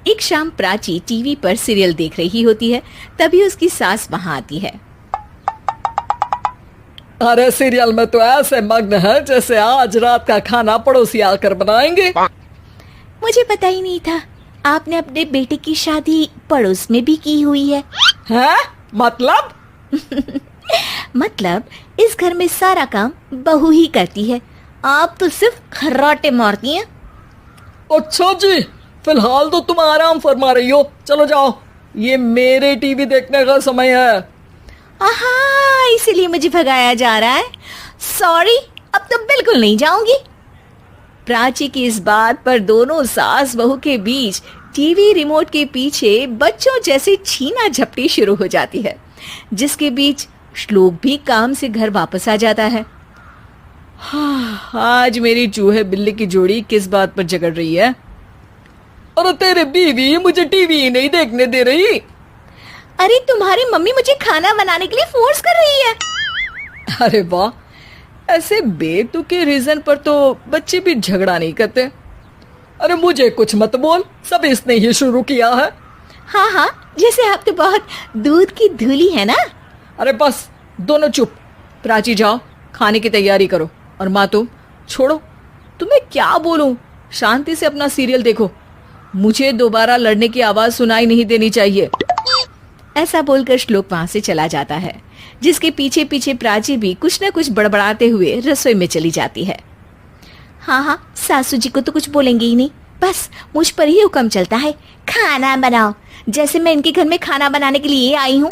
एक शाम प्राची टीवी पर सीरियल देख रही होती है। तभी उसकी सास वहां आती है। अरे सीरियल में तो ऐसे मग्न है जैसे आज रात का खाना पड़ोसी आकर बनाएंगे। मुझे पता ही नहीं था आपने अपने बेटे की शादी पड़ोस में भी की हुई है। हैं? मतलब? मतलब इस घर में सारा काम बहू ही करती है, आप तो सिर्फ खर्राटे मारती हैं। अच्छा जी, फिलहाल तो तुम आराम फरमा रही हो, चलो जाओ, ये मेरे टीवी देखने का समय है। आहा, इसीलिए मुझे भगाया जा रहा है। सॉरी, अब तो बिल्कुल नहीं जाऊंगी। प्राची की इस बात पर दोनों सास बहू के बीच टीवी रिमोट के पीछे बच्चों जैसे छीना झपटी शुरू हो जाती है, जिसके बीच श्लोक भी काम से घर वापस आ जाता है। आज मेरी चूहे बिल्ली की जोड़ी किस बात पर झगड़ रही है? अरे तेरे बीवी मुझे टीवी ही नहीं देखने दे रही। अरे तुम्हारी मम्मी मुझे खाना बनाने के लिए फोर्स कर रही है। अरे वाह, ऐसे बेतुके रीजन पर तो बच्चे भी झगड़ा नहीं करते। अरे मुझे कुछ मत बोल, सब इसने ही शुरू किया है। हाँ हाँ, जैसे आप तो बहुत दूध की धूली है ना। अरे बस, दोनों चुप। प्राची जाओ, खाने की तैयारी करो। और माँ तुम छोड़ो, तुम्हें क्या बोलूं, शांति से अपना सीरियल देखो, मुझे दोबारा लड़ने की आवाज सुनाई नहीं देनी चाहिए। ऐसा बोलकर श्लोक वहां से चला जाता है, जिसके पीछे पीछे प्राची भी कुछ न कुछ बड़बड़ाते हुए रसोई में चली जाती है। हाँ हाँ, सासू जी को तो कुछ बोलेंगे ही नहीं, बस मुझ पर ही हुक्म चलता है, खाना बनाओ, जैसे मैं इनके घर में खाना बनाने के लिए आई हूँ।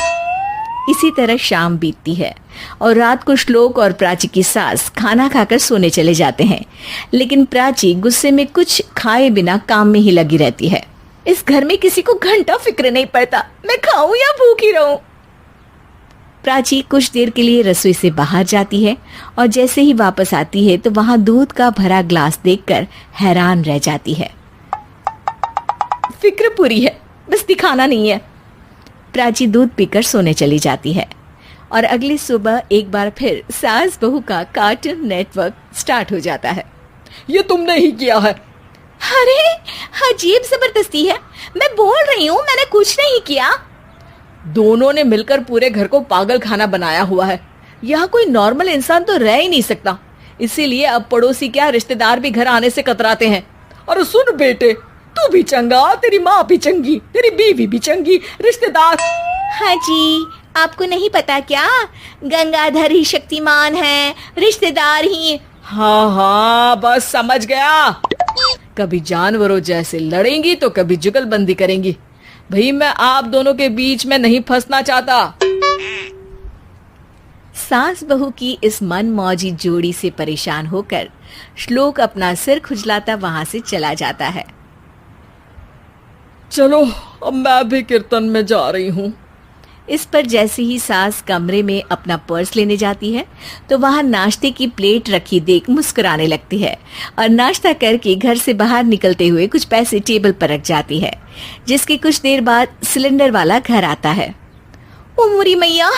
इसी तरह शाम बीतती है और रात को श्लोक और प्राची की सास खाना खाकर सोने चले जाते हैं, लेकिन प्राची गुस्से में कुछ खाए बिना काम में ही लगी रहती है। इस घर में किसी को घंटा फिक्र नहीं पड़ता, मैं खाऊं या भूखी रहूं। प्राची कुछ देर के लिए रसोई से बाहर जाती है और जैसे ही वापस आती है तो वहां दूध का भरा ग्लास देखकर हैरान रह जाती है। फिक्र पूरी है, बस दिखाना नहीं है। प्राची दूध पीकर सोने चली जाती है और अगली सुबह एक बार फिर सास बहू का कार्टून नेटवर्क स्टार्ट हो जाता है। ये तुमने ही किया है। अरे अजीब जबरदस्ती है, मैं बोल रही हूँ मैंने कुछ नहीं किया। दोनों ने मिलकर पूरे घर को पागल खाना बनाया हुआ है। यहाँ कोई नॉर्मल इंसान तो रह ही नहीं सकता, इसीलिए अब पड़ोसी क्या रिश्तेदार भी घर आने से कतराते हैं। और सुन बेटे, तू भी चंगा, तेरी माँ भी चंगी, तेरी बीवी भी चंगी, रिश्तेदार। हाँ जी, आपको नहीं पता क्या, गंगाधर ही शक्तिमान है, रिश्तेदार ही। हाँ हाँ, बस समझ गया। कभी जानवरों जैसे लड़ेंगी तो कभी जुगलबंदी करेंगी। भाई मैं आप दोनों के बीच में नहीं फंसना चाहता। सास बहू की इस मनमौजी जोड़ी से परेशान होकर श्लोक अपना सिर खुजलाता वहां से चला जाता है। चलो अब मैं भी कीर्तन में जा रही हूँ। इस पर जैसे ही सास कमरे में अपना पर्स लेने जाती है तो वहां नाश्ते की प्लेट रखी देख मुस्कुराने लगती है और नाश्ता करके घर से बाहर निकलते हुए कुछ पैसे टेबल पर रख जाती है, जिसके कुछ देर बाद सिलेंडर वाला घर आता है। ओ मोरी मैया,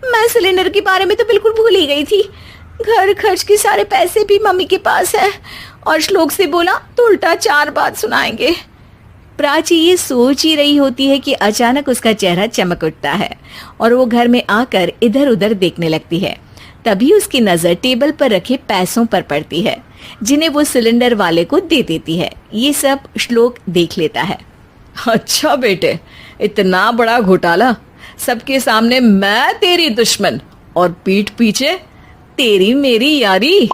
मैं सिलेंडर के बारे में तो बिल्कुल भूल ही गई थी। घर खर्च के सारे पैसे भी मम्मी के पास है और श्लोक से बोला तो उल्टा 4 बात सुनाएंगे। प्राची ये सोच ही रही होती है कि अचानक उसका चेहरा चमक उठता है और वो घर में आकर इधर उधर देखने लगती है। तभी उसकी नजर टेबल पर रखे पैसों पर पड़ती है, जिन्हें वो सिलेंडर वाले को दे देती है। ये सब श्लोक देख लेता है। अच्छा बेटे, इतना बड़ा घोटाला, सबके सामने मैं तेरी दुश्मन और पीठ पीछे तेरी मेरी यारी।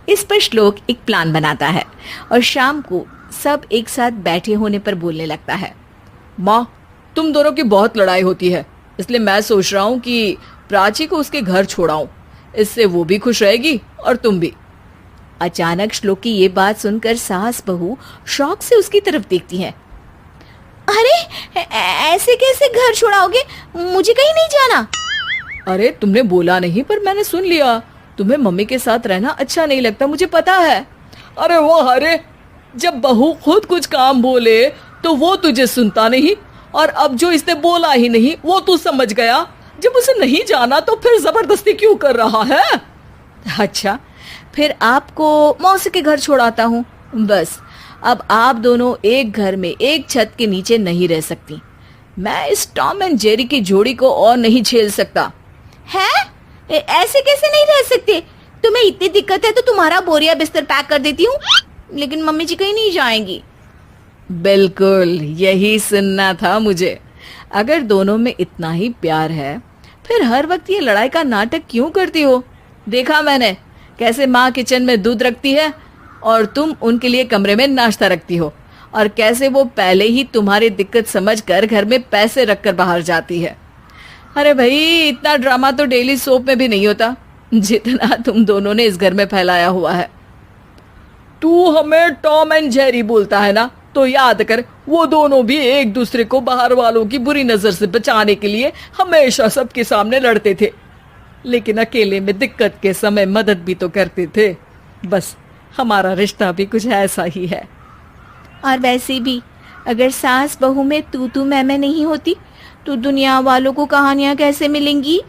इस पर श्लोक एक प्लान बनाता है और शाम को सब एक साथ बैठे होने पर बोलने लगता है। माँ, तुम दोनों की बहुत लड़ाई होती है, इसलिए मैं सोच रहा हूँ कि प्राची को उसके घर छोड़ाऊं, इससे वो भी खुश रहेगी और तुम भी। अचानक श्लोक की ये बात सुनकर सास बहू शौक से उसकी तरफ देखती हैं। अरे ऐसे कैसे घर छोड़ाओगे, मुझे कहीं नहीं जाना। अरे तुमने बोला नहीं पर मैंने सुन लिया, तुम्हें मम्मी के साथ रहना अच्छा नहीं लगता, मुझे पता है। अरे वो, अरे जब बहू खुद कुछ काम बोले तो वो तुझे सुनता नहीं, और अब जो इसने बोला ही नहीं वो तू समझ गया। जब उसे नहीं जाना तो फिर जबरदस्ती क्यों कर रहा है? अच्छा, फिर आपको मौसी के घर छोड़ाता हूँ, बस अब आप दोनों एक घर में एक छत के नीचे नहीं रह सकती। मैं इस टॉम एंड जेरी की जोड़ी को और नहीं झेल सकता। है? ऐसे कैसे नहीं रह सकते? तुम्हें इतनी दिक्कत है तो तुम्हारा बोरिया बिस्तर पैक कर देती हूँ, लेकिन मम्मी जी कहीं नहीं जाएंगी। बिल्कुल यही सुनना था मुझे। अगर दोनों में इतना ही प्यार है फिर हर वक्त ये लड़ाई का नाटक क्यों करती हो? देखा मैंने कैसे माँ किचन में दूध रखती है और तुम उनके लिए कमरे में नाश्ता रखती हो, और कैसे वो पहले ही तुम्हारी दिक्कत समझकर घर में पैसे रखकर बाहर जाती है। अरे भाई, इतना ड्रामा तो डेली सोप में भी नहीं होता जितना तुम दोनों ने इस घर में फैलाया हुआ है। तू हमें टॉम एंड जेरी बोलता है ना, तो याद कर वो दोनों भी एक दूसरे को बाहर वालों की बुरी नजर से बचाने के लिए हमेशा सबके सामने लड़ते थे, लेकिन अकेले में दिक्कत के समय मदद भी तो करते थे। बस हमारा रिश्ता भी कुछ ऐसा ही है। और वैसे भी अगर सास बहू में तू मैं नहीं होती तो दुनिया वालों को कहानियां कैसे मिलेंगी?